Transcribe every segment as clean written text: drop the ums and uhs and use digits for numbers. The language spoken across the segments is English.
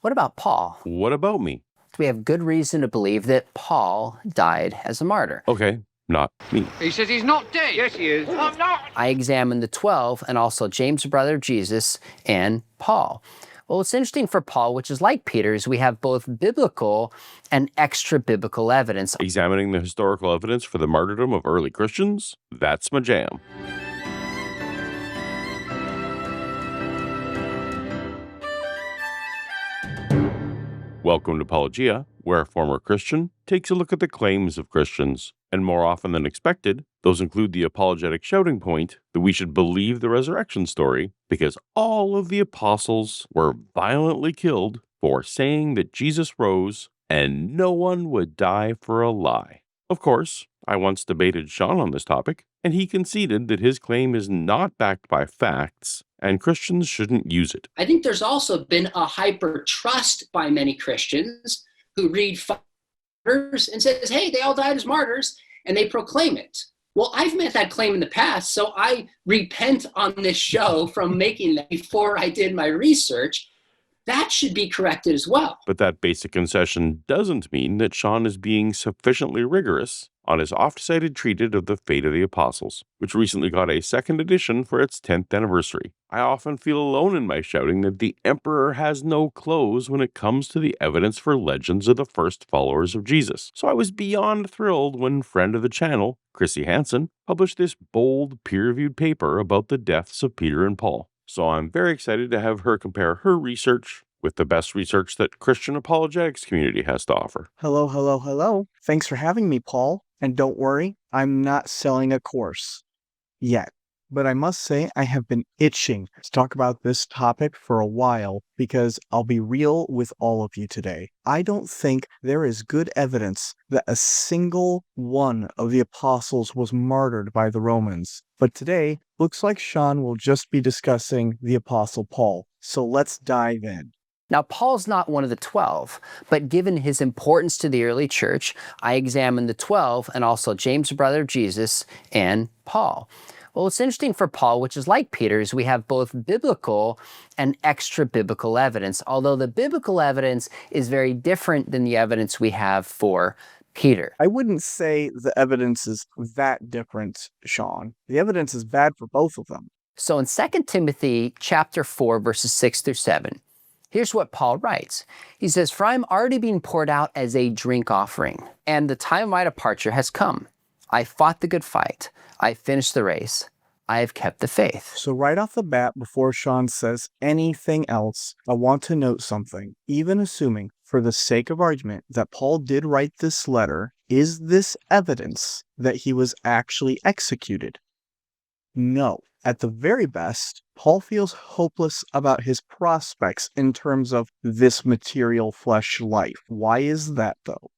What about Paul? What about me? We have good reason to believe that Paul died as a martyr. Okay, not me. He says he's not dead. Yes, he is. I'm not. I examined the 12 and also James, brother of Jesus, and Paul. Well, what's interesting for Paul, which is like Peter, is we have both biblical and extra-biblical evidence. Examining the historical evidence for the martyrdom of early Christians? That's my jam. Welcome to Paulogia, where a former Christian takes a look at the claims of Christians. And more often than expected, those include the apologetic shouting point that we should believe the resurrection story because all of the apostles were violently killed for saying that Jesus rose and no one would die for a lie. Of course, I once debated Sean on this topic, and he conceded that his claim is not backed by facts and Christians shouldn't use it. I think there's also been a hyper trust by many Christians who read martyrs and says, hey, they all died as martyrs, and they proclaim it. Well, I've made that claim in the past, so I repent on this show from making that before I did my research. That should be corrected as well. But that basic concession doesn't mean that Sean is being sufficiently rigorous on his oft-cited treatise of the fate of the apostles, which recently got a second edition for its 10th anniversary. I often feel alone in my shouting that the emperor has no clothes when it comes to the evidence for legends of the first followers of Jesus. So I was beyond thrilled when friend of the channel, Chrissy Hansen, published this bold, peer-reviewed paper about the deaths of Peter and Paul. So I'm very excited to have her compare her research with the best research that Christian apologetics community has to offer. Hello, hello, hello. Thanks for having me, Paul. And don't worry, I'm not selling a course yet. But I must say I have been itching to talk about this topic for a while because I'll be real with all of you today. I don't think there is good evidence that a single one of the apostles was martyred by the Romans. But today, looks like Sean will just be discussing the Apostle Paul. So let's dive in. Now, Paul's not one of the 12, but given his importance to the early church, I examined the 12 and also James, brother of Jesus, and Paul. Well, what's interesting for Paul, which is like Peter, is we have both biblical and extra-biblical evidence, although the biblical evidence is very different than the evidence we have for Peter. I wouldn't say the evidence is that different, Sean. The evidence is bad for both of them. So in 2 Timothy chapter 4, verses 6 through 7, here's what Paul writes. He says, "For I am already being poured out as a drink offering, and the time of my departure has come. I fought the good fight. I finished the race. I have kept the faith." So right off the bat, before Sean says anything else, I want to note something. Even assuming, for the sake of argument, that Paul did write this letter, is this evidence that he was actually executed? No. At the very best, Paul feels hopeless about his prospects in terms of this material flesh life. Why is that, though?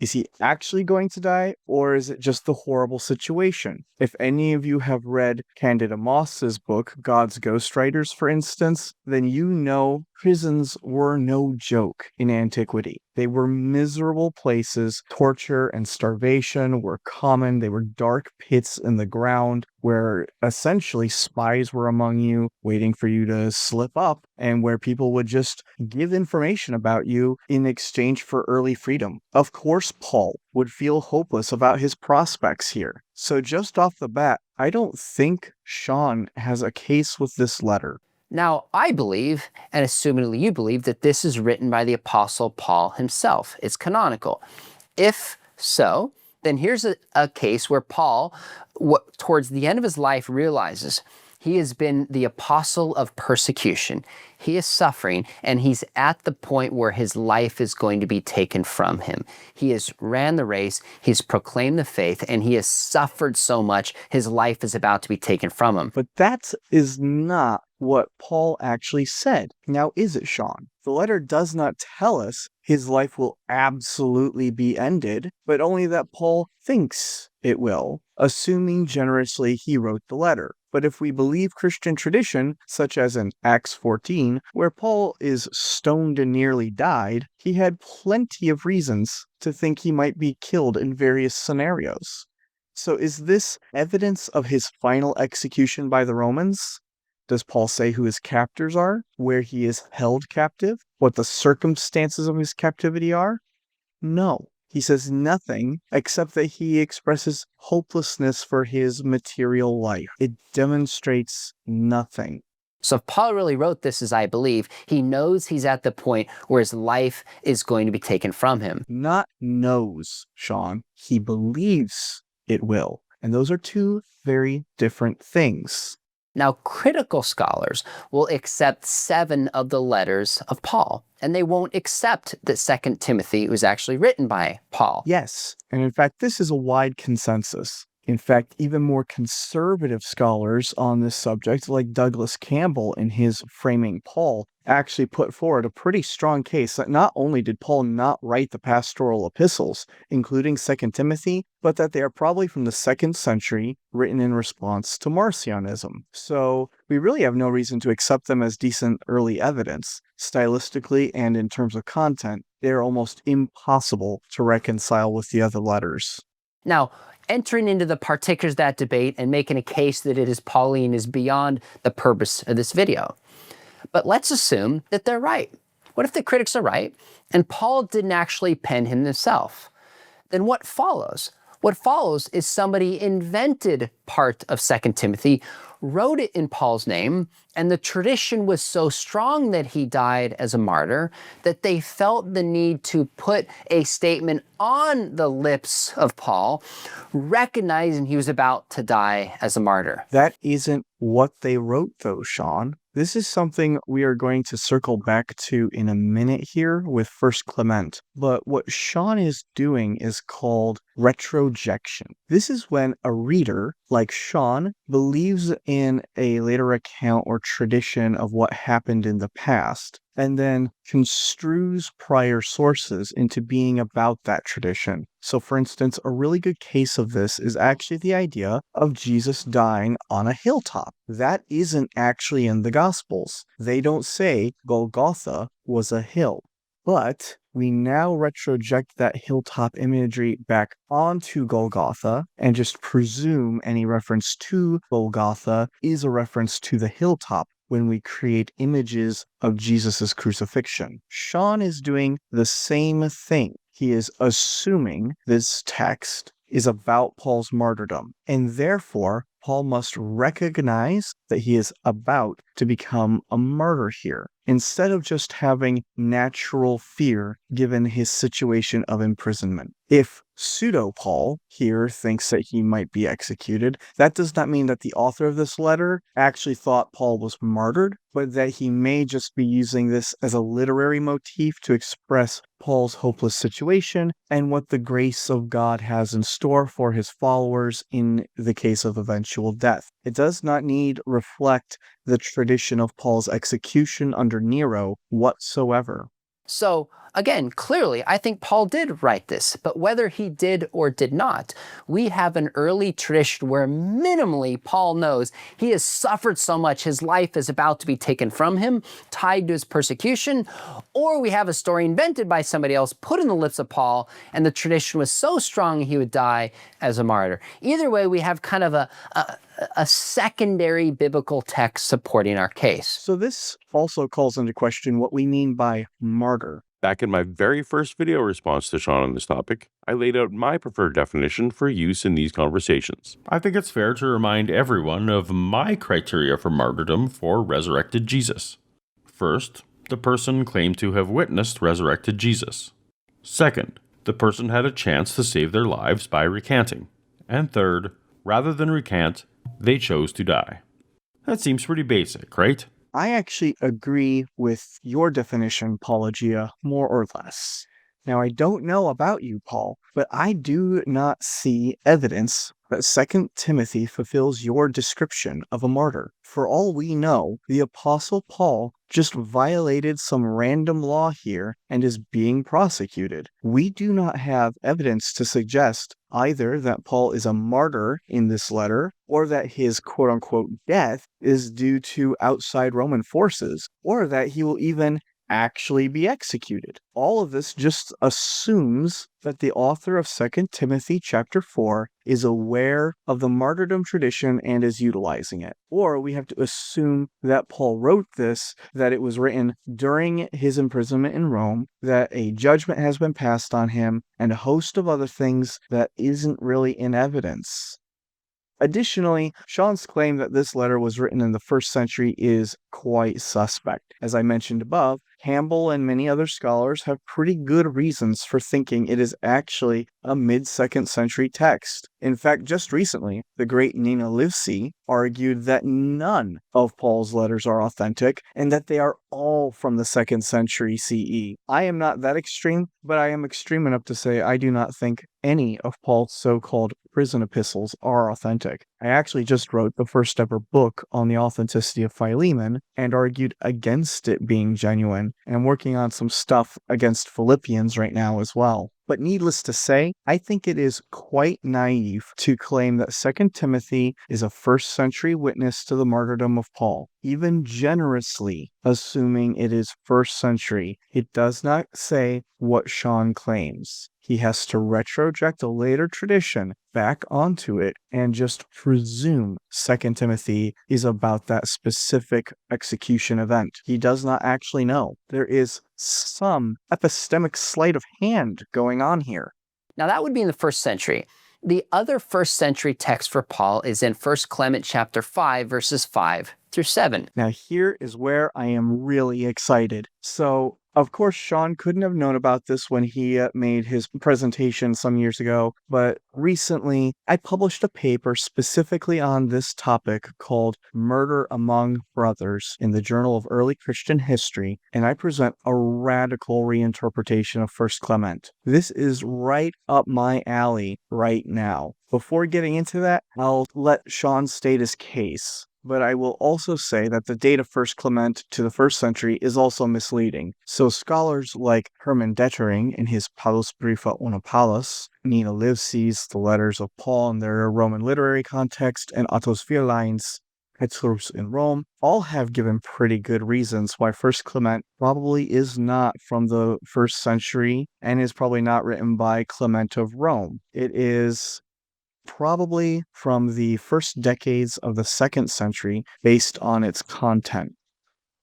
Is he actually going to die, or is it just the horrible situation? If any of you have read Candida Moss's book, God's Ghostwriters, for instance, then you know prisons were no joke in antiquity. They were miserable places. Torture and starvation were common. They were dark pits in the ground where essentially spies were among you, waiting for you to slip up, and where people would just give information about you in exchange for early freedom. Of course, Paul would feel hopeless about his prospects here. So just off the bat, I don't think Sean has a case with this letter. Now, I believe, and assumingly you believe, that this is written by the Apostle Paul himself. It's canonical. If so, then here's a case where Paul, towards the end of his life, realizes he has been the apostle of persecution. He is suffering, and he's at the point where his life is going to be taken from him. He has ran the race, he's proclaimed the faith, and he has suffered so much, his life is about to be taken from him. But that is not what Paul actually said. Now, is it, Sean? The letter does not tell us his life will absolutely be ended, but only that Paul thinks it will, assuming generously he wrote the letter. But if we believe Christian tradition, such as in Acts 14, where Paul is stoned and nearly died, he had plenty of reasons to think he might be killed in various scenarios. So is this evidence of his final execution by the Romans? Does Paul say who his captors are, where he is held captive, what the circumstances of his captivity are? No. He says nothing except that he expresses hopelessness for his material life. It demonstrates nothing. So if Paul really wrote this, as I believe, he knows he's at the point where his life is going to be taken from him. Not knows, Sean. He believes it will. And those are two very different things. Now, critical scholars will accept 7 of the letters of Paul, and they won't accept that 2 Timothy was actually written by Paul. Yes, and in fact, this is a wide consensus. In fact, even more conservative scholars on this subject, like Douglas Campbell in his Framing Paul, actually put forward a pretty strong case that not only did Paul not write the pastoral epistles, including 2 Timothy, but that they are probably from the 2nd century, written in response to Marcionism. So we really have no reason to accept them as decent early evidence. Stylistically and in terms of content, they are almost impossible to reconcile with the other letters. Now, entering into the particulars of that debate and making a case that it is Pauline is beyond the purpose of this video. But let's assume that they're right. What if the critics are right and Paul didn't actually pen him himself? Then what follows? What follows is somebody invented part of 2 Timothy, wrote it in Paul's name, and the tradition was so strong that he died as a martyr that they felt the need to put a statement on the lips of Paul, recognizing he was about to die as a martyr. That isn't what they wrote, though, Sean. This is something we are going to circle back to in a minute here with 1 Clement. But what Sean is doing is called retrojection. This is when a reader, like Sean, believes in a later account or tradition of what happened in the past, and then construes prior sources into being about that tradition. So, for instance, a really good case of this is actually the idea of Jesus dying on a hilltop. That isn't actually in the Gospels. They don't say Golgotha was a hill. But we now retroject that hilltop imagery back onto Golgotha and just presume any reference to Golgotha is a reference to the hilltop when we create images of Jesus' crucifixion. Sean is doing the same thing. He is assuming this text is about Paul's martyrdom, and therefore Paul must recognize that he is about to become a martyr here, instead of just having natural fear given his situation of imprisonment. If pseudo-Paul here thinks that he might be executed, that does not mean that the author of this letter actually thought Paul was martyred, but that he may just be using this as a literary motif to express Paul's hopeless situation and what the grace of God has in store for his followers in the case of eventual death. It does not need reflect the tradition of Paul's execution under Nero whatsoever. So, again, clearly, I think Paul did write this, but whether he did or did not, we have an early tradition where minimally Paul knows he has suffered so much his life is about to be taken from him, tied to his persecution, or we have a story invented by somebody else, put in the lips of Paul, and the tradition was so strong he would die as a martyr. Either way, we have kind of a secondary biblical text supporting our case. So this also calls into question what we mean by martyr. Back in my very first video response to Sean on this topic, I laid out my preferred definition for use in these conversations. I think it's fair to remind everyone of my criteria for martyrdom for resurrected Jesus. First, the person claimed to have witnessed resurrected Jesus. Second, the person had a chance to save their lives by recanting. And third, rather than recant, they chose to die. That seems pretty basic, right? I actually agree with your definition, Paulogia, more or less. Now, I don't know about you, Paul, but I do not see evidence that 2 Timothy fulfills your description of a martyr. For all we know, the Apostle Paul just violated some random law here and is being prosecuted. We do not have evidence to suggest either that Paul is a martyr in this letter, or that his quote-unquote death is due to outside Roman forces, or that he will even actually be executed. All of this just assumes that the author of 2 Timothy chapter 4 is aware of the martyrdom tradition and is utilizing it. Or we have to assume that Paul wrote this, that it was written during his imprisonment in Rome, that a judgment has been passed on him, and a host of other things that isn't really in evidence. Additionally, Sean's claim that this letter was written in the 1st century is quite suspect. As I mentioned above, Campbell and many other scholars have pretty good reasons for thinking it is actually a mid-2nd century text. In fact, just recently, the great Nina Livesey argued that none of Paul's letters are authentic and that they are all from the 2nd century CE. I am not that extreme, but I am extreme enough to say I do not think any of Paul's so-called prison epistles are authentic. I actually just wrote the first ever book on the authenticity of Philemon and argued against it being genuine, and I'm working on some stuff against Philippians right now as well. But needless to say, I think it is quite naive to claim that 2 Timothy is a 1st century witness to the martyrdom of Paul. Even generously assuming it is 1st century, it does not say what Sean claims. He has to retroject a later tradition back onto it and just presume 2 Timothy is about that specific execution event. He does not actually know. There is some epistemic sleight of hand going on here. Now that would be in the 1st century. The other 1st century text for Paul is in 1 Clement chapter 5, verses 5 through 7. Now here is where I am really excited. So, of course, Sean couldn't have known about this when he made his presentation some years ago, but recently I published a paper specifically on this topic called Murder Among Brothers in the Journal of Early Christian History, and I present a radical reinterpretation of 1 Clement. This is right up my alley right now. Before getting into that, I'll let Sean state his case. But I will also say that the date of 1 Clement to the 1st century is also misleading. So scholars like Herman Dettering in his Paulus Briefe ohne Paulus, Nina Livesey's The Letters of Paul in their Roman literary context, and Ottos Vierlein's Petrus in Rome, all have given pretty good reasons why 1 Clement probably is not from the 1st century and is probably not written by Clement of Rome. It is probably from the first decades of the 2nd century based on its content.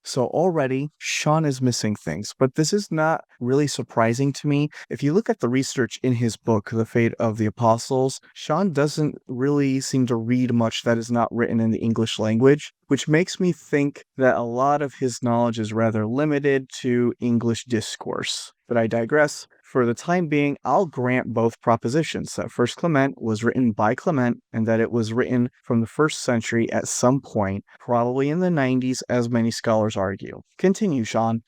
So already, Sean is missing things, but this is not really surprising to me. If you look at the research in his book, The Fate of the Apostles, Sean doesn't really seem to read much that is not written in the English language, which makes me think that a lot of his knowledge is rather limited to English discourse. But I digress. For the time being, I'll grant both propositions, that 1 Clement was written by Clement and that it was written from the 1st century at some point, probably in the 90s, as many scholars argue. Continue, Sean.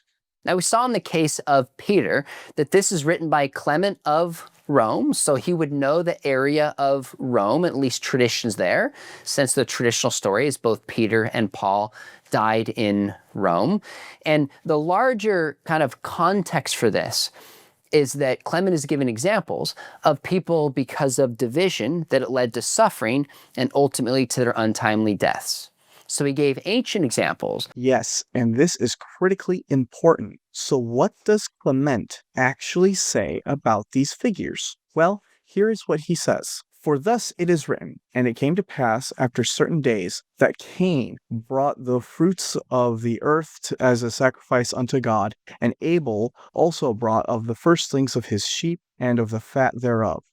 Now we saw in the case of Peter that this is written by Clement of Rome, so he would know the area of Rome, at least traditions there, since the traditional story is both Peter and Paul died in Rome. And the larger kind of context for this is that Clement is given examples of people because of division that it led to suffering and ultimately to their untimely deaths. So he gave ancient examples. Yes, and this is critically important. So what does Clement actually say about these figures? Well, here is what he says. For thus it is written, and it came to pass after certain days that Cain brought the fruits of the earth as a sacrifice unto God, and Abel also brought of the firstlings of his sheep and of the fat thereof.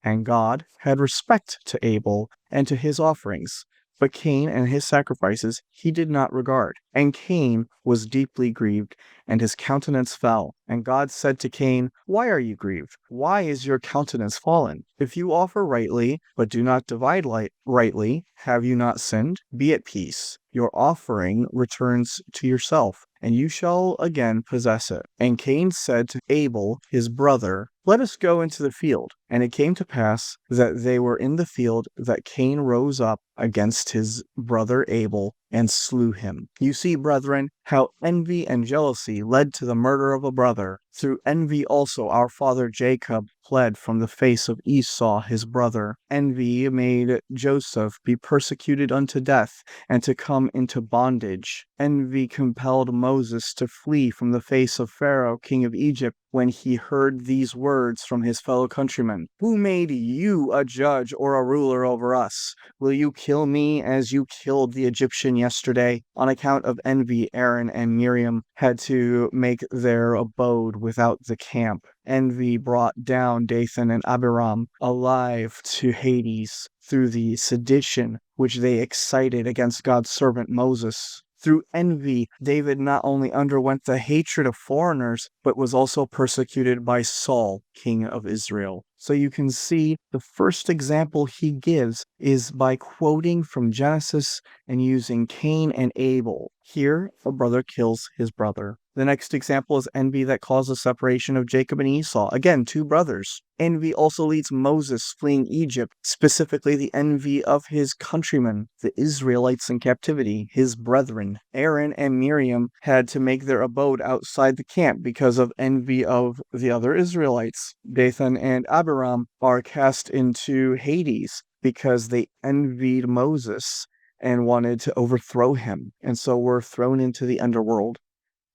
And God had respect to Abel and to his offerings, but Cain and his sacrifices he did not regard. And Cain was deeply grieved, and his countenance fell. And God said to Cain, Why are you grieved? Why is your countenance fallen? If you offer rightly, but do not divide rightly, have you not sinned? Be at peace. Your offering returns to yourself, and you shall again possess it. And Cain said to Abel, his brother, Let us go into the field. And it came to pass that they were in the field, that Cain rose up against his brother Abel and slew him. You see, brethren, how envy and jealousy led to the murder of a brother. Through envy also our father Jacob fled from the face of Esau his brother. Envy made Joseph be persecuted unto death and to come into bondage. Envy compelled Moses to flee from the face of Pharaoh, king of Egypt, when he heard these words from his fellow countrymen. Who made you a judge or a ruler over us? Will you kill me as you killed the Egyptian yesterday? On account of envy, Aaron and Miriam had to make their abode without the camp. Envy brought down Dathan and Abiram alive to Hades through the sedition which they excited against God's servant Moses. Through envy, David not only underwent the hatred of foreigners, but was also persecuted by Saul, king of Israel. So you can see the first example he gives is by quoting from Genesis and using Cain and Abel. Here, a brother kills his brother. The next example is envy that caused the separation of Jacob and Esau. Again, two brothers. Envy also leads Moses fleeing Egypt, specifically the envy of his countrymen, the Israelites in captivity, his brethren. Aaron and Miriam had to make their abode outside the camp because of envy of the other Israelites. Dathan and Abiram are cast into Hades because they envied Moses and wanted to overthrow him, and so were thrown into the underworld.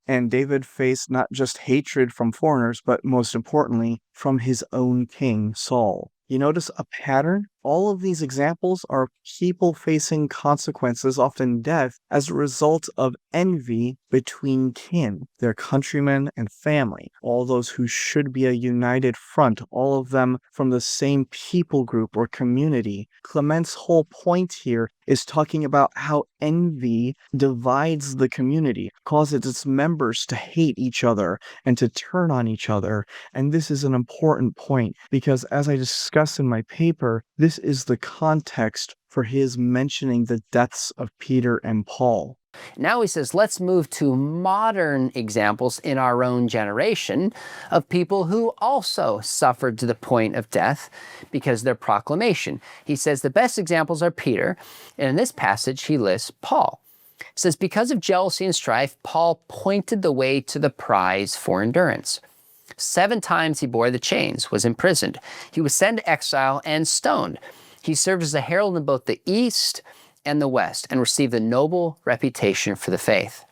And David faced not just hatred from foreigners, but most importantly, from his own king, Saul. You notice a pattern? All of these examples are people facing consequences, often death, as a result of envy between kin, their countrymen and family, all those who should be a united front, all of them from the same people group or community. Clement's whole point here is talking about how envy divides the community, causes its members to hate each other and to turn on each other. And this is an important point because, as I discuss in my paper, this is the context for his mentioning the deaths of Peter and Paul. Now he says, let's move to modern examples in our own generation of people who also suffered to the point of death because of their proclamation. He says the best examples are Peter, and in this passage he lists Paul. It says, because of jealousy and strife, Paul pointed the way to the prize for endurance. 7 times he bore the chains, was imprisoned. He was sent to exile and stoned. He served as a herald in both the East and the West and received a noble reputation for the faith.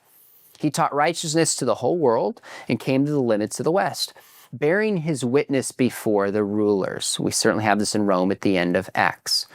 He taught righteousness to the whole world and came to the limits of the West, bearing his witness before the rulers. We certainly have this in Rome at the end of Acts.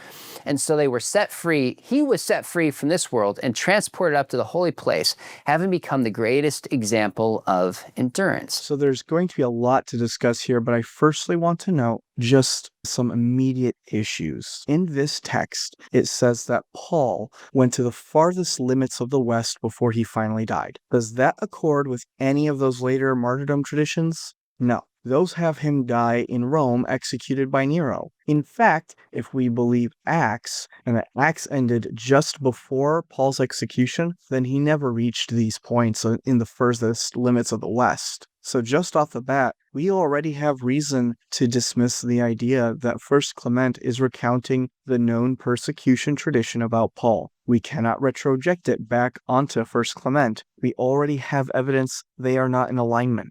And so they were set free. He was set free from this world and transported up to the holy place, having become the greatest example of endurance. So there's going to be a lot to discuss here, but I firstly want to note just some immediate issues. In this text, it says that Paul went to the farthest limits of the West before he finally died. Does that accord with any of those later martyrdom traditions? No. Those have him die in Rome, executed by Nero. In fact, if we believe Acts, and that Acts ended just before Paul's execution, then he never reached these points in the furthest limits of the West. So just off the bat, we already have reason to dismiss the idea that 1 Clement is recounting the known persecution tradition about Paul. We cannot retroject it back onto 1 Clement. We already have evidence they are not in alignment.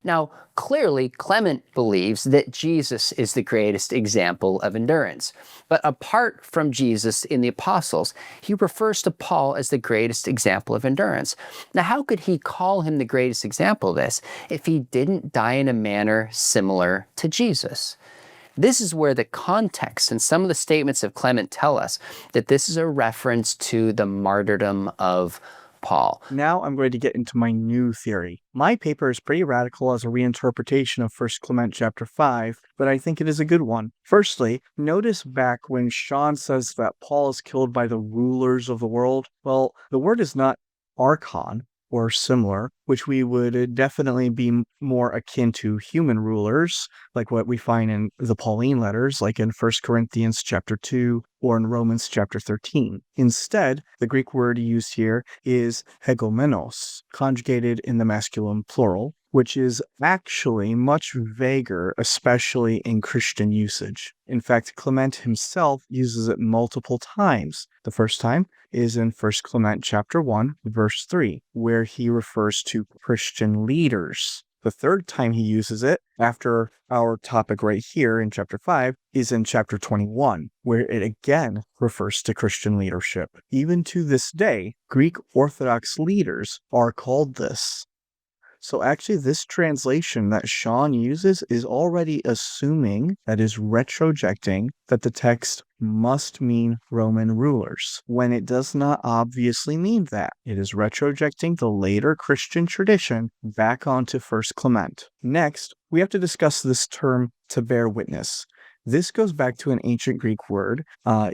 Now, clearly, Clement believes that Jesus is the greatest example of endurance. But apart from Jesus in the apostles, he refers to Paul as the greatest example of endurance. Now, how could he call him the greatest example of this if he didn't die in a manner similar to Jesus? This is where the context and some of the statements of Clement tell us that this is a reference to the martyrdom of Paul. Now I'm going to get into my new theory. My paper is pretty radical as a reinterpretation of 1 Clement chapter 5, but I think it is a good one. Firstly, notice back when Sean says that Paul is killed by the rulers of the world. Well, the word is not archon or similar, which we would definitely be more akin to human rulers, like what we find in the Pauline letters, like in 1 Corinthians chapter 2 or in Romans chapter 13. Instead, the Greek word used here is ἡγούμενος, conjugated in the masculine plural, which is actually much vaguer, especially in Christian usage. In fact, Clement himself uses it multiple times. The first time is in 1 Clement chapter 1, verse 3, where he refers to Christian leaders. The third time he uses it, after our topic right here in chapter 5, is in chapter 21, where it again refers to Christian leadership. Even to this day, Greek Orthodox leaders are called this. So actually, this translation that Sean uses is already assuming, that is retrojecting, that the text must mean Roman rulers, when it does not obviously mean that. It is retrojecting the later Christian tradition back onto 1 Clement. Next, we have to discuss this term to bear witness. This goes back to an ancient Greek word,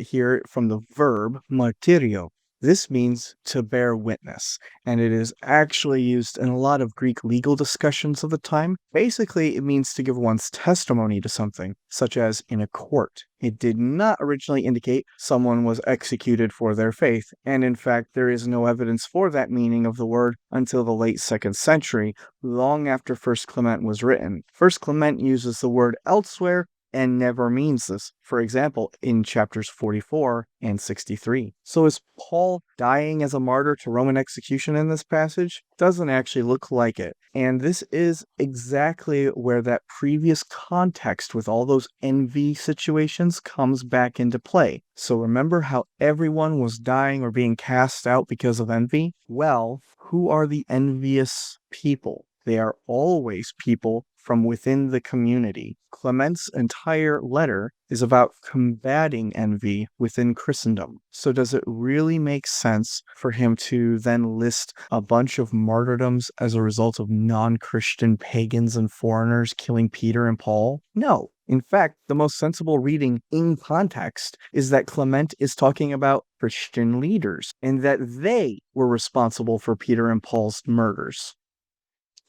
here from the verb martyrio. This means to bear witness, and it is actually used in a lot of Greek legal discussions of the time. Basically, it means to give one's testimony to something, such as in a court. It did not originally indicate someone was executed for their faith, and in fact, there is no evidence for that meaning of the word until the late 2nd century, long after 1 Clement was written. 1 Clement uses the word elsewhere and never means this. For example, in chapters 44 and 63. So is Paul dying as a martyr to Roman execution in this passage? Doesn't actually look like it. And this is exactly where that previous context with all those envy situations comes back into play. So remember how everyone was dying or being cast out because of envy? Well, who are the envious people? They are always people from within the community. Clement's entire letter is about combating envy within Christendom. So does it really make sense for him to then list a bunch of martyrdoms as a result of non-Christian pagans and foreigners killing Peter and Paul? No. In fact, the most sensible reading in context is that Clement is talking about Christian leaders and that they were responsible for Peter and Paul's murders.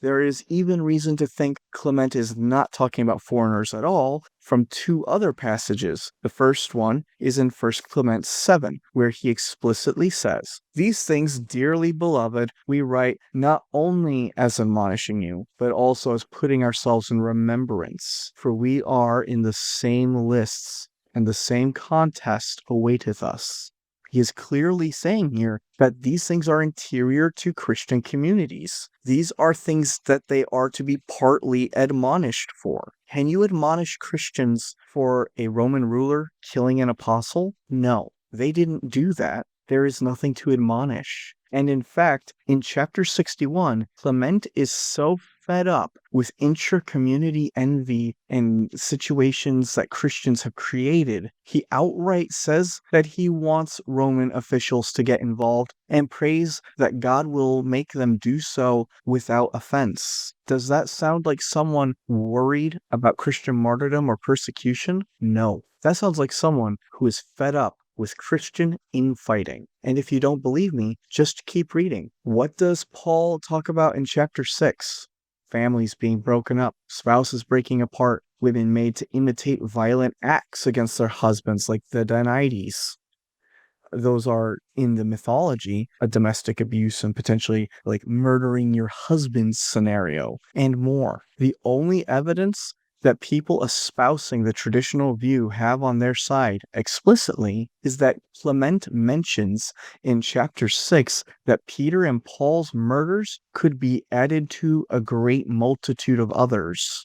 There is even reason to think Clement is not talking about foreigners at all from two other passages. The first one is in 1 Clement 7, where he explicitly says, "These things, dearly beloved, we write not only as admonishing you, but also as putting ourselves in remembrance, for we are in the same lists, and the same contest awaiteth us." He is clearly saying here that these things are interior to Christian communities. These are things that they are to be partly admonished for. Can you admonish Christians for a Roman ruler killing an apostle? No, they didn't do that. There is nothing to admonish. And in fact, in chapter 61, Clement is so fed up with intra-community envy and situations that Christians have created, he outright says that he wants Roman officials to get involved and prays that God will make them do so without offense. Does that sound like someone worried about Christian martyrdom or persecution? No. That sounds like someone who is fed up with Christian infighting. And if you don't believe me, just keep reading. What does Paul talk about in chapter 6? Families being broken up, spouses breaking apart, women made to imitate violent acts against their husbands like the Danaides. Those are, in the mythology, a domestic abuse and potentially like murdering your husband scenario, and more. The only evidence that people espousing the traditional view have on their side explicitly is that Clement mentions in chapter 6 that Peter and Paul's murders could be added to a great multitude of others.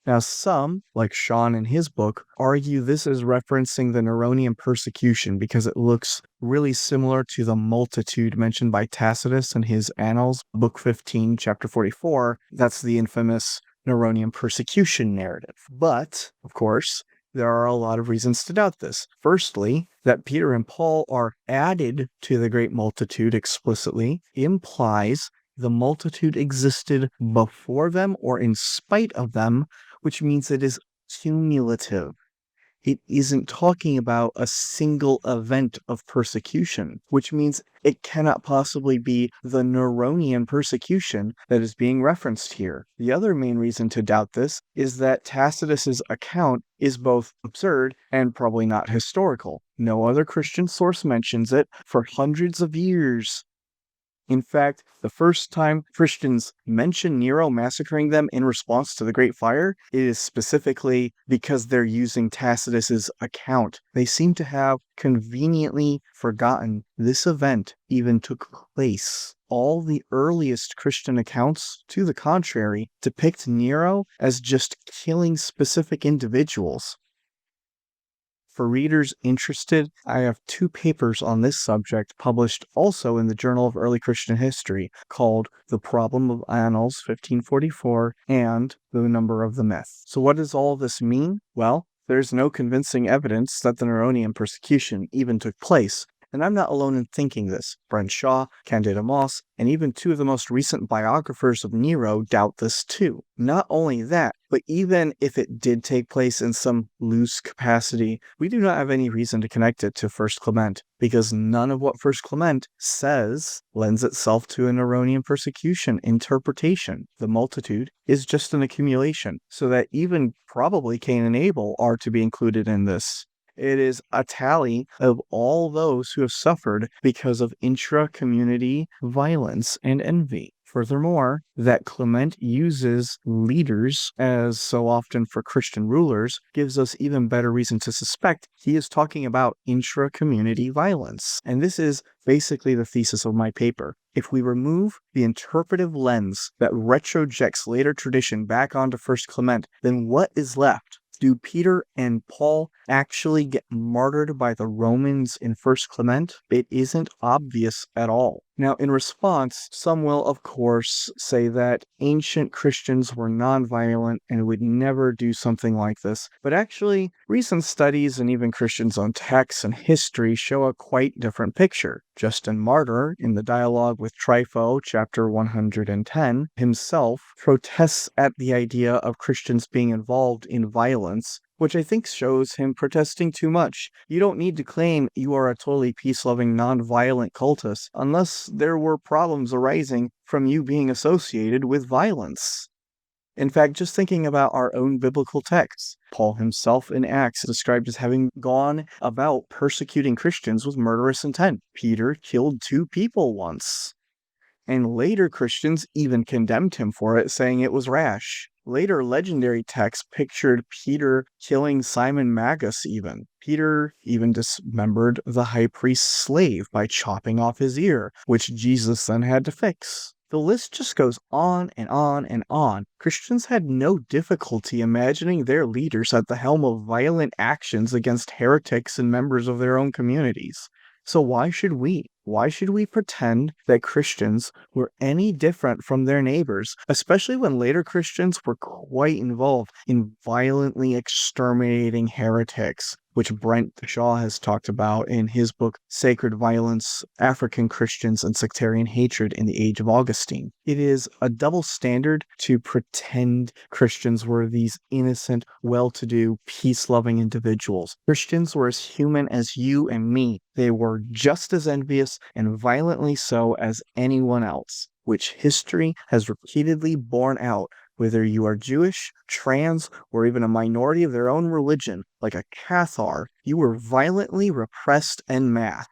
Now, some, like Sean in his book, argue this is referencing the Neronian persecution because it looks really similar to the multitude mentioned by Tacitus in his Annals, Book 15, Chapter 44. That's the infamous Neronian persecution narrative. But, of course, there are a lot of reasons to doubt this. Firstly, that Peter and Paul are added to the great multitude explicitly implies the multitude existed before them or in spite of them, which means it is cumulative. It isn't talking about a single event of persecution, which means it cannot possibly be the Neronian persecution that is being referenced here. The other main reason to doubt this is that Tacitus's account is both absurd and probably not historical. No other Christian source mentions it for hundreds of years. In fact, the first time Christians mention Nero massacring them in response to the Great Fire, it is specifically because they're using Tacitus's account. They seem to have conveniently forgotten this event even took place. All the earliest Christian accounts, to the contrary, depict Nero as just killing specific individuals. For readers interested, I have 2 papers on this subject published also in the Journal of Early Christian History called The Problem of Annals 1544 and The Number of the Myth. So what does all this mean? Well, there's no convincing evidence that the Neronian persecution even took place. And I'm not alone in thinking this. Brent Shaw, Candida Moss, and even 2 of the most recent biographers of Nero doubt this too. Not only that, but even if it did take place in some loose capacity, we do not have any reason to connect it to 1 Clement, because none of what 1 Clement says lends itself to a Neronian persecution interpretation. The multitude is just an accumulation, so that even probably Cain and Abel are to be included in this. It is a tally of all those who have suffered because of intra-community violence and envy. Furthermore, that Clement uses leaders, as so often for Christian rulers, gives us even better reason to suspect he is talking about intra-community violence. And this is basically the thesis of my paper. If we remove the interpretive lens that retrojects later tradition back onto 1 Clement, then what is left? Do Peter and Paul actually get martyred by the Romans in 1 Clement? It isn't obvious at all. Now, in response, some will, of course, say that ancient Christians were nonviolent and would never do something like this. But actually, recent studies and even Christians' own texts and history show a quite different picture. Justin Martyr, in the dialogue with Trypho, chapter 110, himself protests at the idea of Christians being involved in violence, which I think shows him protesting too much. You don't need to claim you are a totally peace-loving, non-violent cultist unless there were problems arising from you being associated with violence. In fact, just thinking about our own biblical texts, Paul himself in Acts is described as having gone about persecuting Christians with murderous intent. Peter killed 2 people once. And later Christians even condemned him for it, saying it was rash. Later legendary texts pictured Peter killing Simon Magus even. Peter even dismembered the high priest's slave by chopping off his ear, which Jesus then had to fix. The list just goes on and on and on. Christians had no difficulty imagining their leaders at the helm of violent actions against heretics and members of their own communities. So why should we? Why should we pretend that Christians were any different from their neighbors, especially when later Christians were quite involved in violently exterminating heretics, which Brent Shaw has talked about in his book, Sacred Violence, African Christians and Sectarian Hatred in the Age of Augustine. It is a double standard to pretend Christians were these innocent, well-to-do, peace-loving individuals. Christians were as human as you and me. They were just as envious and violently so as anyone else, which history has repeatedly borne out. Whether you are Jewish, trans, or even a minority of their own religion, like a Cathar, you were violently repressed en masse.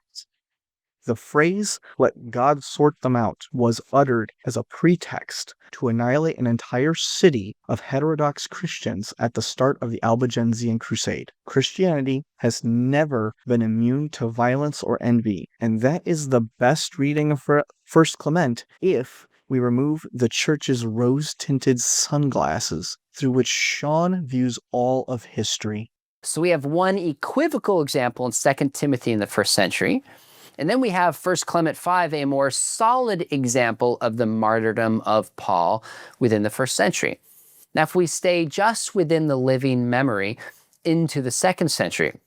The phrase, "let God sort them out," was uttered as a pretext to annihilate an entire city of heterodox Christians at the start of the Albigensian Crusade. Christianity has never been immune to violence or envy, and that is the best reading of 1 Clement if we remove the church's rose-tinted sunglasses through which Sean views all of history. So we have one equivocal example in 2 Timothy in the 1st century. And then we have 1 Clement 5, a more solid example of the martyrdom of Paul within the 1st century. Now, if we stay just within the living memory into the 2nd century,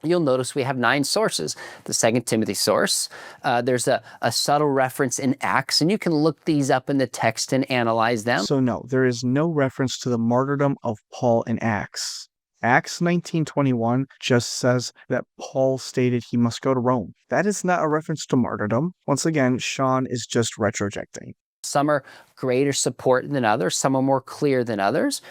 you'll notice we have 9 sources. The 2 Timothy source, there's a subtle reference in Acts, and you can look these up in the text and analyze them. So no, there is no reference to the martyrdom of Paul in Acts. Acts 19:21 just says that Paul stated he must go to Rome. That is not a reference to martyrdom. Once again, Sean is just retrojecting. Some are greater support than others. Some are more clear than others.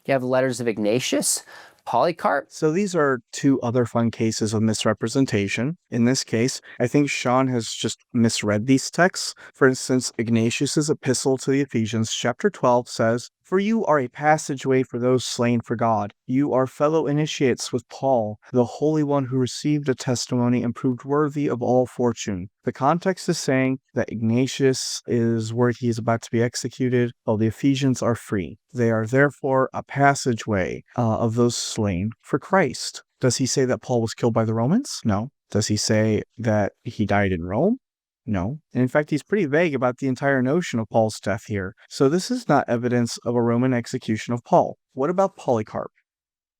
You have letters of Ignatius, Polycarp. So these are two other fun cases of misrepresentation. In this case, I think Sean has just misread these texts. For instance, Ignatius's epistle to the Ephesians, chapter 12 says, "For you are a passageway for those slain for God. You are fellow initiates with Paul, the Holy One who received a testimony and proved worthy of all fortune." The context is saying that Ignatius is where he is about to be executed, while the Ephesians are free. They are therefore a passageway of those slain for Christ. Does he say that Paul was killed by the Romans? No. Does he say that he died in Rome? No. And in fact, he's pretty vague about the entire notion of Paul's death here. So this is not evidence of a Roman execution of Paul. What about Polycarp?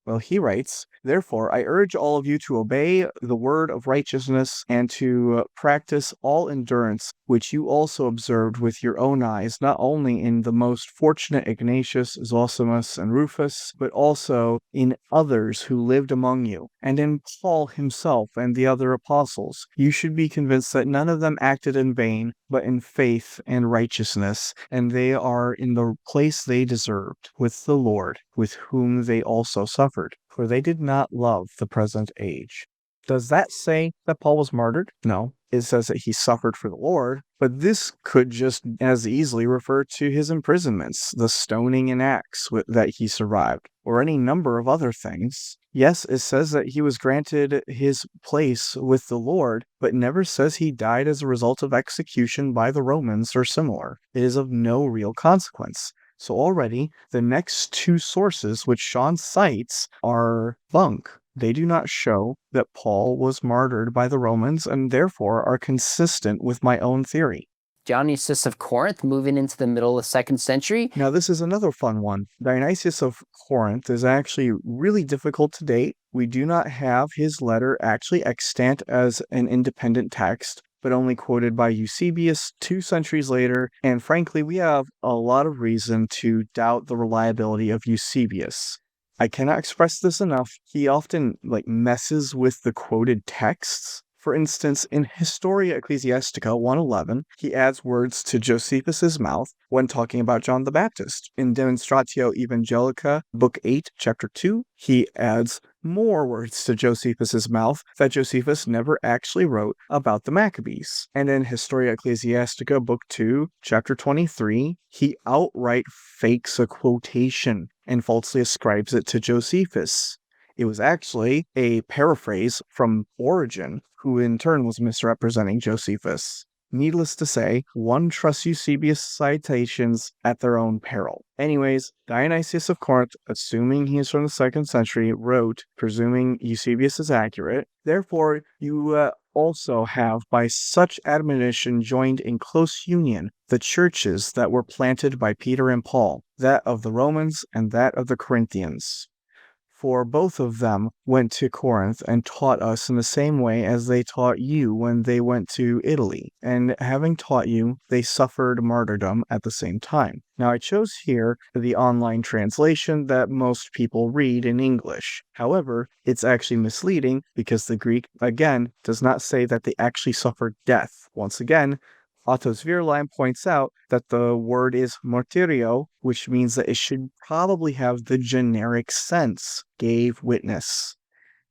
Well, he writes, "Therefore, I urge all of you to obey the word of righteousness and to practice all endurance, which you also observed with your own eyes, not only in the most fortunate Ignatius, Zosimus, and Rufus, but also in others who lived among you, and in Paul himself and the other apostles. You should be convinced that none of them acted in vain, but in faith and righteousness, and they are in the place they deserved, with the Lord, with whom they also suffered, for they did not love the present age." Does that say that Paul was martyred? No. It says that he suffered for the Lord, but this could just as easily refer to his imprisonments, the stoning in Acts that he survived, or any number of other things. Yes, it says that he was granted his place with the Lord, but never says he died as a result of execution by the Romans or similar. It is of no real consequence. So already, the next two sources which Sean cites are bunk. They do not show that Paul was martyred by the Romans and therefore are consistent with my own theory. Dionysius of Corinth, moving into the middle of the 2nd century. Now, this is another fun one. Dionysius of Corinth is actually really difficult to date. We do not have his letter actually extant as an independent text, but only quoted by Eusebius 2 centuries later, and frankly, we have a lot of reason to doubt the reliability of Eusebius. I cannot express this enough. He often messes with the quoted texts. For instance, in Historia Ecclesiastica 1:11, he adds words to Josephus's mouth when talking about John the Baptist. In Demonstratio Evangelica, Book 8, Chapter 2, he adds more words to Josephus's mouth that Josephus never actually wrote about the Maccabees. And in Historia Ecclesiastica, Book 2, Chapter 23, he outright fakes a quotation and falsely ascribes it to Josephus. It was actually a paraphrase from Origen, who in turn was misrepresenting Josephus. Needless to say, one trusts Eusebius' citations at their own peril. Anyways, Dionysius of Corinth, assuming he is from the 2nd century, wrote, presuming Eusebius is accurate, "Therefore you also have by such admonition joined in close union the churches that were planted by Peter and Paul, that of the Romans and that of the Corinthians. For both of them went to Corinth and taught us in the same way as they taught you when they went to Italy. And having taught you, they suffered martyrdom at the same time." Now, I chose here the online translation that most people read in English. However, it's actually misleading because the Greek, again, does not say that they actually suffered death. Once again, Otto Zwierlein points out that the word is martyrio, which means that it should probably have the generic sense, gave witness.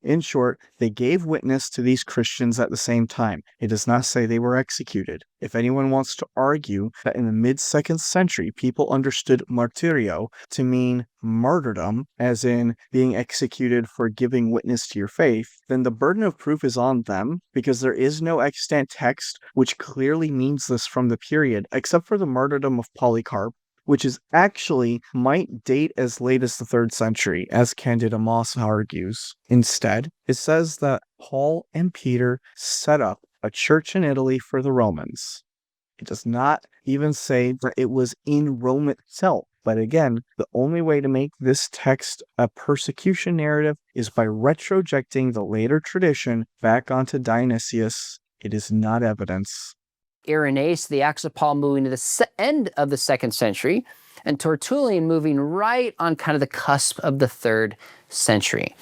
In short, they gave witness to these Christians at the same time. It does not say they were executed. If anyone wants to argue that in the mid-2nd century people understood martyrio to mean martyrdom, as in being executed for giving witness to your faith, then the burden of proof is on them, because there is no extant text which clearly means this from the period, except for the martyrdom of Polycarp, which is actually might date as late as the 3rd century, as Candida Moss argues. Instead, it says that Paul and Peter set up a church in Italy for the Romans. It does not even say that it was in Rome itself. But again, the only way to make this text a persecution narrative is by retrojecting the later tradition back onto Dionysius. It is not evidence. Irenaeus, the Acts of Paul, moving to the end of the 2nd century. and Tertullian moving right on kind of the cusp of the 3rd century.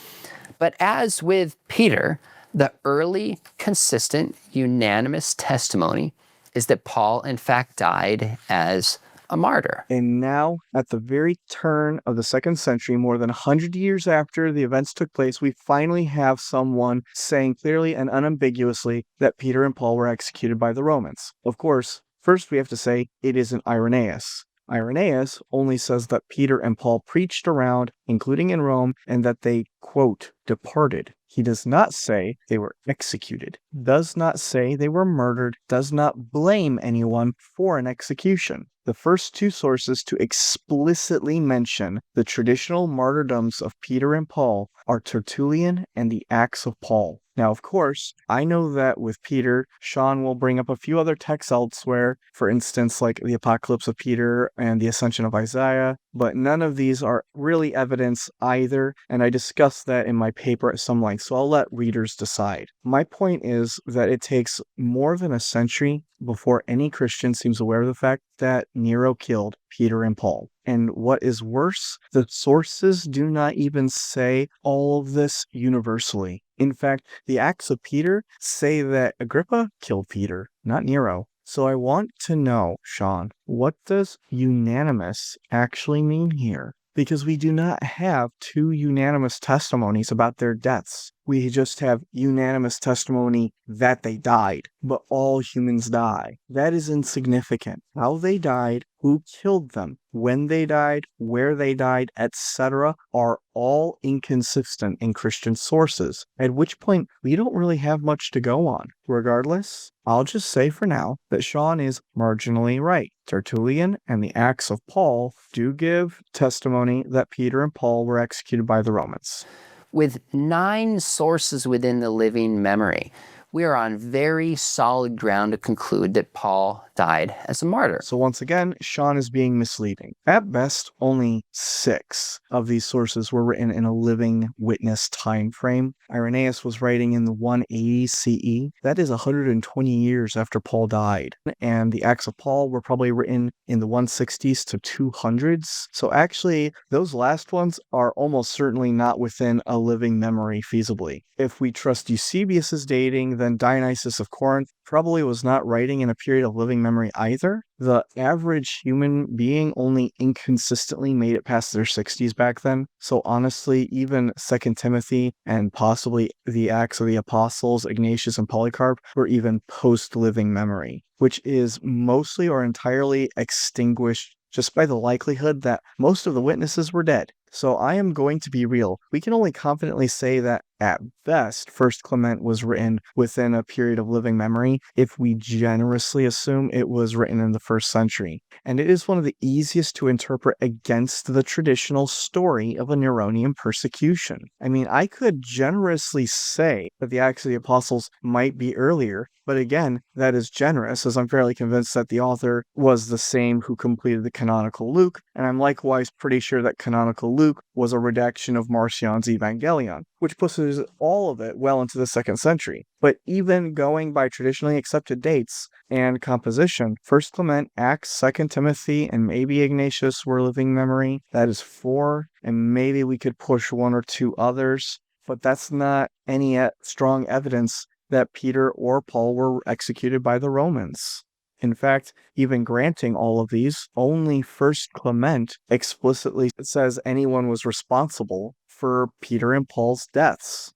But as with Peter, the early, consistent, unanimous testimony is that Paul, in fact, died as a martyr. And now, at the very turn of the 2nd century, more than 100 years after the events took place, we finally have someone saying clearly and unambiguously that Peter and Paul were executed by the Romans. Of course, first we have to say it isn't Irenaeus. Irenaeus only says that Peter and Paul preached around, including in Rome, and that they, quote, departed. He does not say they were executed, does not say they were murdered, does not blame anyone for an execution. The first 2 sources to explicitly mention the traditional martyrdoms of Peter and Paul are Tertullian and the Acts of Paul. Now, of course, I know that with Peter, Sean will bring up a few other texts elsewhere, for instance, like the Apocalypse of Peter and the Ascension of Isaiah, but none of these are really evidence either, and I discussed that in my paper at some length, so I'll let readers decide. My point is that it takes more than a century before any Christian seems aware of the fact that Nero killed Peter and Paul. And what is worse, the sources do not even say all of this universally. In fact, the Acts of Peter say that Agrippa killed Peter, not Nero. So I want to know, Sean, what does unanimous actually mean here? Because we do not have 2 unanimous testimonies about their deaths. We just have unanimous testimony that they died, but all humans die. That is insignificant. How they died, who killed them, when they died, where they died, etc. are all inconsistent in Christian sources, at which point we don't really have much to go on. Regardless, I'll just say for now that Sean is marginally right. Tertullian and the Acts of Paul do give testimony that Peter and Paul were executed by the Romans. With 9 sources within the living memory, we are on very solid ground to conclude that Paul died as a martyr. So once again, Sean is being misleading. At best, only 6 of these sources were written in a living witness time frame. Irenaeus was writing in the 180 CE. That is 120 years after Paul died. And the Acts of Paul were probably written in the 160s to 200s. So actually, those last ones are almost certainly not within a living memory feasibly. If we trust Eusebius's dating, then Dionysius of Corinth probably was not writing in a period of living memory either. The average human being only inconsistently made it past their 60s back then. So honestly, even 2 Timothy and possibly the Acts of the Apostles, Ignatius and Polycarp, were even post-living memory, which is mostly or entirely extinguished just by the likelihood that most of the witnesses were dead. So I am going to be real. We can only confidently say that at best, First Clement was written within a period of living memory if we generously assume it was written in the 1st century. And it is one of the easiest to interpret against the traditional story of a Neronian persecution. I mean, I could generously say that the Acts of the Apostles might be earlier, but again, that is generous, as I'm fairly convinced that the author was the same who completed the canonical Luke, and I'm likewise pretty sure that canonical Luke was a redaction of Marcion's Evangelion, which pushes all of it well into the 2nd century. But even going by traditionally accepted dates and composition, 1st Clement, Acts, 2nd Timothy, and maybe Ignatius were living memory. That is 4, and maybe we could push 1 or 2 others, but that's not any strong evidence that Peter or Paul were executed by the Romans. In fact, even granting all of these, only 1st Clement explicitly says anyone was responsible for Peter and Paul's deaths.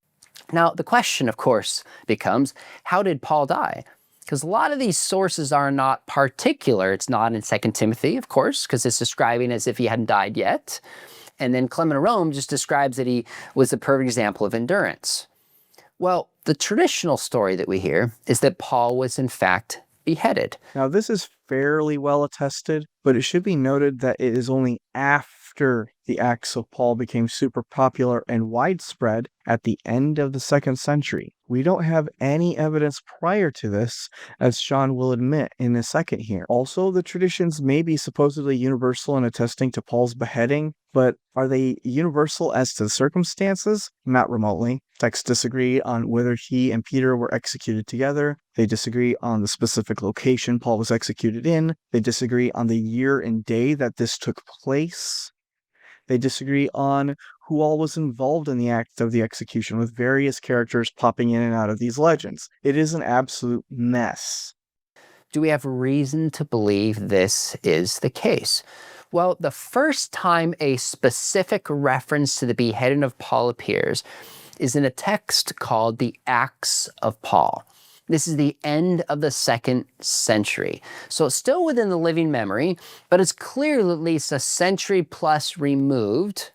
Now, the question, of course, becomes, how did Paul die? Because a lot of these sources are not particular. It's not in 2 Timothy, of course, because it's describing as if he hadn't died yet. And then Clement of Rome just describes that he was a perfect example of endurance. Well, the traditional story that we hear is that Paul was in fact beheaded. Now, this is fairly well attested, but it should be noted that it is only after the Acts of Paul became super popular and widespread at the end of the 2nd century. We don't have any evidence prior to this, as Sean will admit in a second here. Also, the traditions may be supposedly universal in attesting to Paul's beheading, but are they universal as to the circumstances? Not remotely. Texts disagree on whether he and Peter were executed together. They disagree on the specific location Paul was executed in. They disagree on the year and day that this took place. They disagree on who all was involved in the act of the execution, with various characters popping in and out of these legends. It is an absolute mess. Do we have reason to believe this is the case? Well, the first time a specific reference to the beheading of Paul appears is in a text called the Acts of Paul. This is the end of the 2nd century. So it's still within the living memory, but it's clearly at least a century plus removed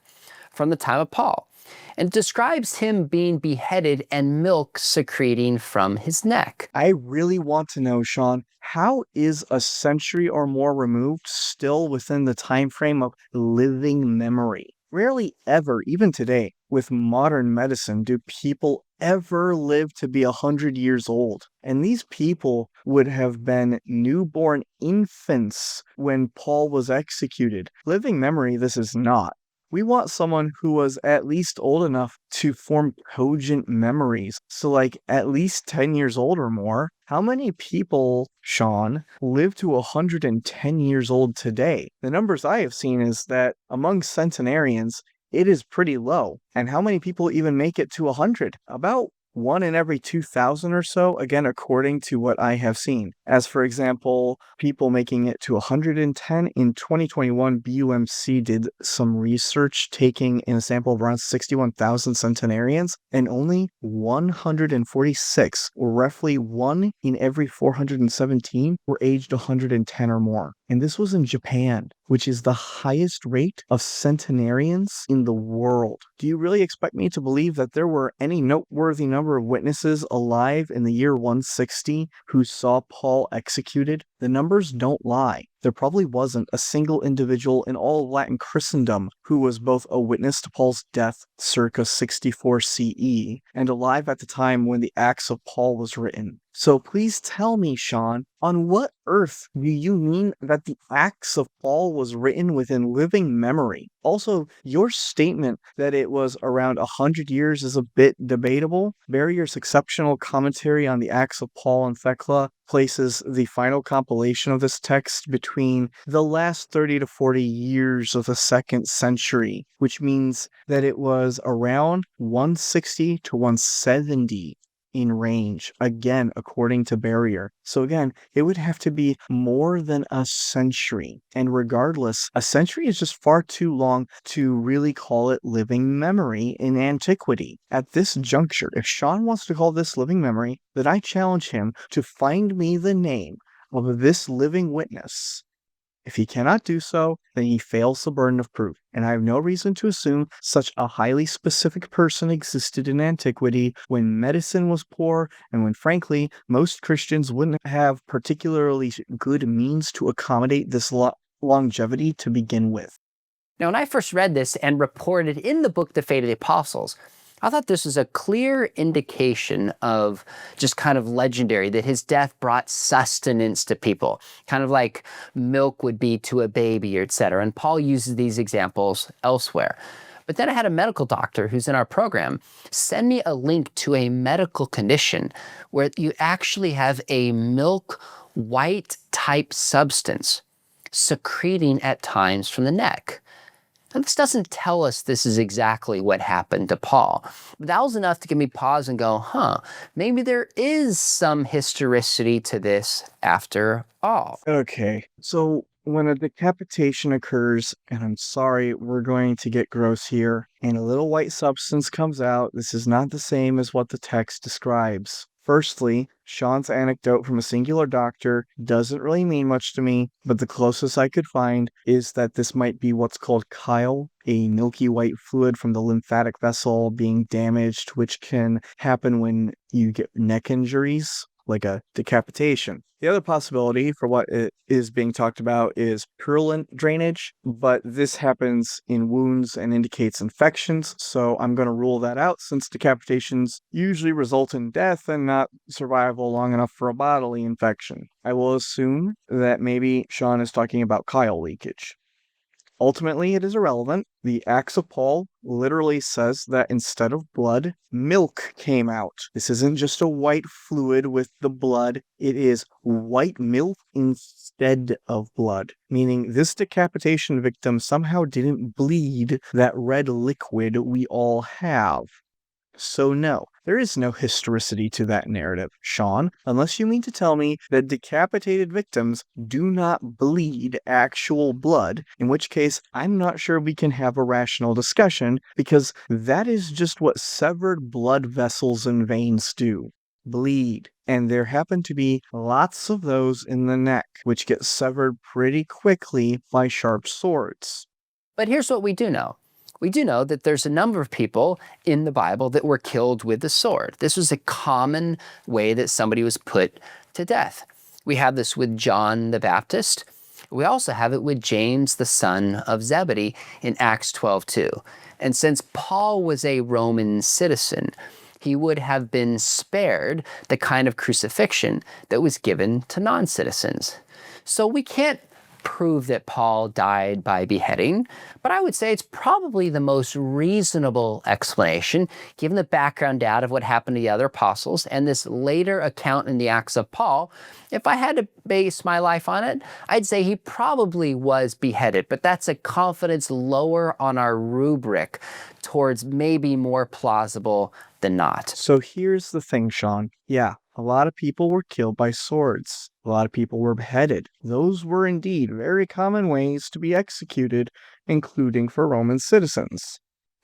from the time of Paul. And it describes him being beheaded and milk secreting from his neck. I really want to know, Sean, how is a century or more removed still within the time frame of living memory? Rarely ever, even today, with modern medicine, do people ever live to be 100 years old. And these people would have been newborn infants when Paul was executed. Living memory, this is not. We want someone who was at least old enough to form cogent memories. So like at least 10 years old or more. How many people, Sean, live to 110 years old today? The numbers I have seen is that among centenarians, it is pretty low. And how many people even make it to 100? About 1 in every 2,000 or so, again, according to what I have seen. As for example, people making it to 110 in 2021, BUMC did some research taking in a sample of around 61,000 centenarians, and only 146, or roughly 1 in every 417, were aged 110 or more. And this was in Japan, which is the highest rate of centenarians in the world. Do you really expect me to believe that there were any noteworthy number of witnesses alive in the year 160 who saw Paul executed? The numbers don't lie. There probably wasn't a single individual in all of Latin Christendom who was both a witness to Paul's death circa 64 CE and alive at the time when the Acts of Paul was written. So please tell me, Sean, on what earth do you mean that the Acts of Paul was written within living memory? Also, your statement that it was around 100 years is a bit debatable. Barrier's exceptional commentary on the Acts of Paul and Thecla places the final compilation of this text between the last 30 to 40 years of the 2nd century, which means that it was around 160 to 170 in range, again, according to Barrier. So again, it would have to be more than a century. And regardless, a century is just far too long to really call it living memory in antiquity. At this juncture, if Sean wants to call this living memory, then I challenge him to find me the name of this living witness. If he cannot do so, then he fails the burden of proof, and I have no reason to assume such a highly specific person existed in antiquity when medicine was poor and when, frankly, most Christians wouldn't have particularly good means to accommodate this longevity to begin with. Now, when I first read this and reported in the book The Fate of the Apostles, I thought this was a clear indication of just kind of legendary, that his death brought sustenance to people, kind of like milk would be to a baby, etc. And Paul uses these examples elsewhere. But then I had a medical doctor who's in our program send me a link to a medical condition where you actually have a milk white type substance secreting at times from the neck. Now, this doesn't tell us this is exactly what happened to Paul. But that was enough to give me pause and go, maybe there is some historicity to this after all. Okay, so when a decapitation occurs, and I'm sorry, we're going to get gross here, and a little white substance comes out, this is not the same as what the text describes. Firstly, Sean's anecdote from a singular doctor doesn't really mean much to me, but the closest I could find is that this might be what's called chyle, a milky white fluid from the lymphatic vessel being damaged, which can happen when you get neck injuries, like a decapitation. The other possibility for what it is being talked about is purulent drainage, but this happens in wounds and indicates infections, so I'm going to rule that out since decapitations usually result in death and not survival long enough for a bodily infection. I will assume that maybe Sean is talking about chyle leakage. Ultimately, it is irrelevant. The Acts of Paul literally says that instead of blood, milk came out. This isn't just a white fluid with the blood. It is white milk instead of blood, meaning this decapitation victim somehow didn't bleed that red liquid we all have. So no, there is no historicity to that narrative, Sean, unless you mean to tell me that decapitated victims do not bleed actual blood, in which case I'm not sure we can have a rational discussion, because that is just what severed blood vessels and veins do. Bleed. And there happen to be lots of those in the neck, which get severed pretty quickly by sharp swords. But here's what we do know. We do know that there's a number of people in the Bible that were killed with the sword. This was a common way that somebody was put to death. We have this with John the Baptist. We also have it with James, the son of Zebedee, in Acts 12:2. And since Paul was a Roman citizen, he would have been spared the kind of crucifixion that was given to non-citizens. So we can't prove that Paul died by beheading, but I would say it's probably the most reasonable explanation, given the background data of what happened to the other apostles and this later account in the Acts of Paul. If I had to base my life on it, I'd say he probably was beheaded, but that's a confidence lower on our rubric towards maybe more plausible than not. So here's the thing, Sean. Yeah, a lot of people were killed by swords. A lot of people were beheaded. Those were indeed very common ways to be executed, including for Roman citizens.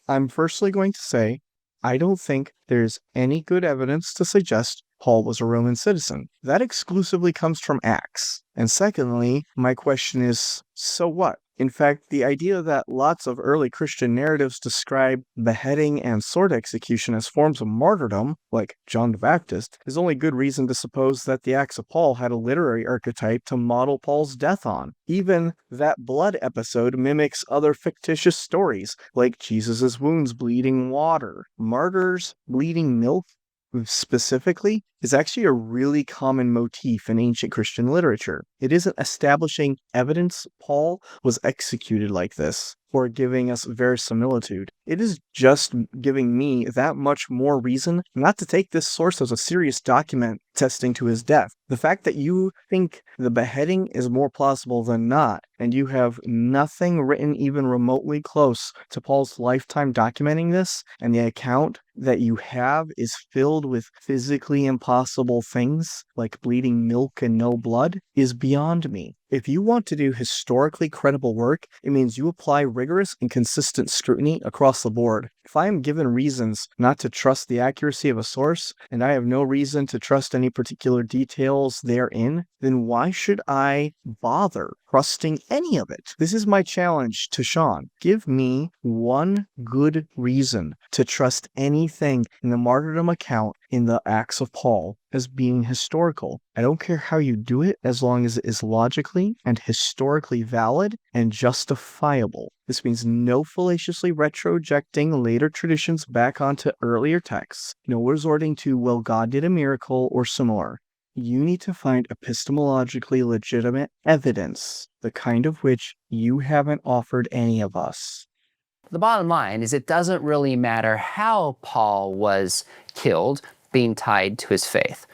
I'm firstly going to say, I don't think there's any good evidence to suggest Paul was a Roman citizen. That exclusively comes from Acts. And secondly, my question is, so what? In fact, the idea that lots of early Christian narratives describe beheading and sword execution as forms of martyrdom, like John the Baptist, is only good reason to suppose that the Acts of Paul had a literary archetype to model Paul's death on. Even that blood episode mimics other fictitious stories, like Jesus' wounds bleeding water. Martyrs bleeding milk, specifically, is actually a really common motif in ancient Christian literature. It isn't establishing evidence Paul was executed like this, or giving us verisimilitude. It is just giving me that much more reason not to take this source as a serious document attesting to his death. The fact that you think the beheading is more plausible than not, and you have nothing written even remotely close to Paul's lifetime documenting this, and the account that you have is filled with physically impossible things, like bleeding milk and no blood, is beyond me. If you want to do historically credible work, it means you apply rigorous and consistent scrutiny across the board. If I am given reasons not to trust the accuracy of a source, and I have no reason to trust any particular details therein, then why should I bother trusting any of it? This is my challenge to Sean. Give me one good reason to trust anything in the martyrdom account in the Acts of Paul as being historical. I don't care how you do it, as long as it is logically and historically valid and justifiable. This means no fallaciously retrojecting later traditions back onto earlier texts, no resorting to, well, God did a miracle or similar. You need to find epistemologically legitimate evidence, the kind of which you haven't offered any of us. The bottom line is it doesn't really matter how Paul was killed, being tied to his faith.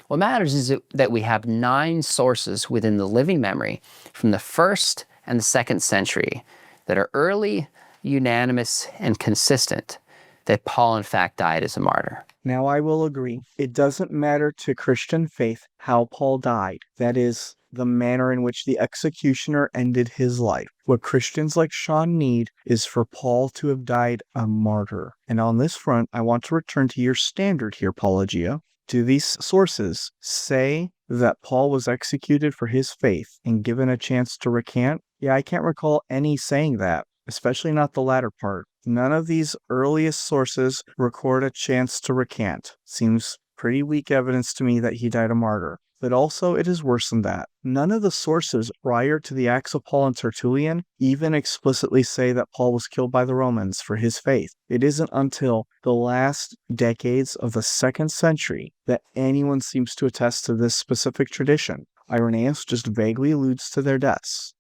What matters is that we have 9 sources within the living memory from the 1st and the 2nd century that are early, unanimous, and consistent that Paul in fact died as a martyr. Now I will agree. It doesn't matter to Christian faith how Paul died. That is, the manner in which the executioner ended his life. What Christians like Sean need is for Paul to have died a martyr. And on this front, I want to return to your standard here, Paulogia. Do these sources say that Paul was executed for his faith and given a chance to recant? Yeah, I can't recall any saying that, especially not the latter part. None of these earliest sources record a chance to recant. Seems pretty weak evidence to me that he died a martyr. But also, it is worse than that. None of the sources prior to the Acts of Paul and Tertullian even explicitly say that Paul was killed by the Romans for his faith. It isn't until the last decades of the 2nd century that anyone seems to attest to this specific tradition. Irenaeus just vaguely alludes to their deaths.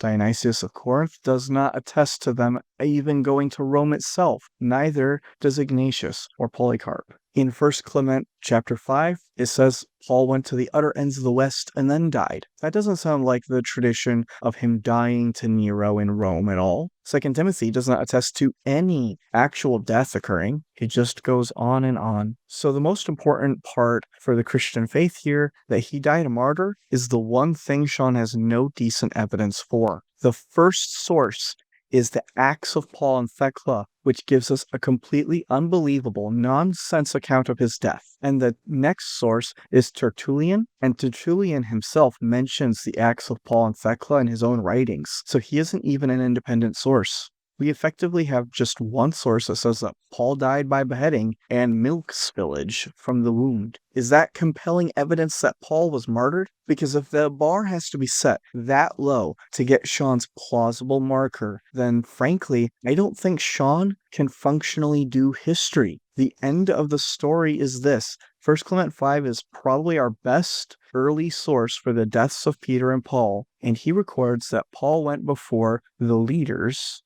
Dionysius of Corinth does not attest to them even going to Rome itself. Neither does Ignatius or Polycarp. In 1 Clement chapter 5, it says Paul went to the utter ends of the West and then died. That doesn't sound like the tradition of him dying to Nero in Rome at all. 2 Timothy does not attest to any actual death occurring. It just goes on and on. So the most important part for the Christian faith here, that he died a martyr, is the one thing Sean has no decent evidence for. The first source is the Acts of Paul and Thecla, which gives us a completely unbelievable, nonsense account of his death. And the next source is Tertullian, and Tertullian himself mentions the Acts of Paul and Thecla in his own writings, so he isn't even an independent source. We effectively have just one source that says that Paul died by beheading and milk spillage from the wound. Is that compelling evidence that Paul was martyred? Because if the bar has to be set that low to get Sean's plausible marker, then frankly, I don't think Sean can functionally do history. The end of the story is this. 1 Clement 5 is probably our best early source for the deaths of Peter and Paul, and he records that Paul went before the leaders,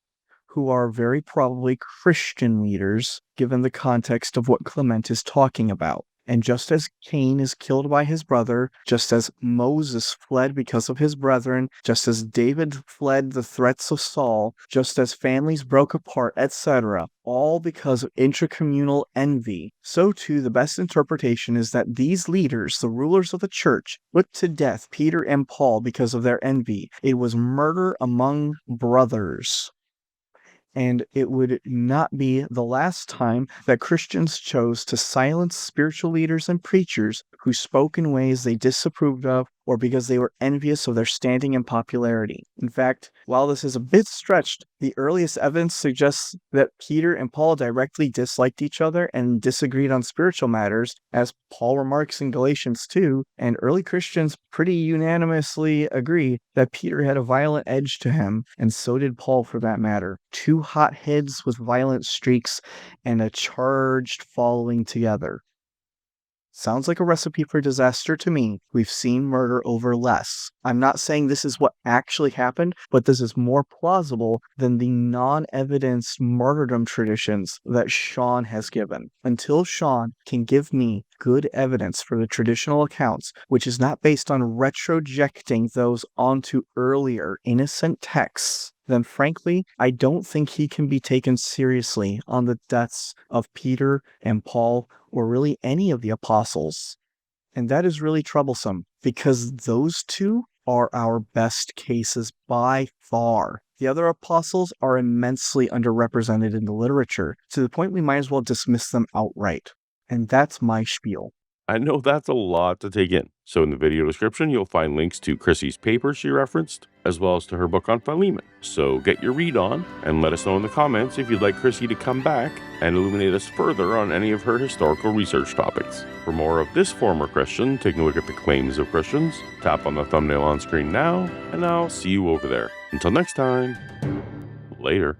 who are very probably Christian leaders, given the context of what Clement is talking about. And just as Cain is killed by his brother, just as Moses fled because of his brethren, just as David fled the threats of Saul, just as families broke apart, etc., all because of intracommunal envy, so too the best interpretation is that these leaders, the rulers of the church, put to death Peter and Paul because of their envy. It was murder among brothers. And it would not be the last time that Christians chose to silence spiritual leaders and preachers who spoke in ways they disapproved of or because they were envious of their standing and popularity. In fact, while this is a bit stretched, the earliest evidence suggests that Peter and Paul directly disliked each other and disagreed on spiritual matters, as Paul remarks in Galatians 2, and early Christians pretty unanimously agree that Peter had a violent edge to him, and so did Paul for that matter. Two hot heads with violent streaks and a charged following together. Sounds like a recipe for disaster to me. We've seen murder over less. I'm not saying this is what actually happened, but this is more plausible than the non-evidenced martyrdom traditions that Sean has given. Until Sean can give me good evidence for the traditional accounts, which is not based on retrojecting those onto earlier innocent texts, then frankly, I don't think he can be taken seriously on the deaths of Peter and Paul, or really any of the apostles. And that is really troublesome, because those two are our best cases by far. The other apostles are immensely underrepresented in the literature, to the point we might as well dismiss them outright. And that's my spiel. I know that's a lot to take in. So in the video description, you'll find links to Chrissy's paper she referenced, as well as to her book on Philemon. So get your read on, and let us know in the comments if you'd like Chrissy to come back and illuminate us further on any of her historical research topics. For more of this former Christian, taking a look at the claims of Christians, tap on the thumbnail on screen now, and I'll see you over there. Until next time, later.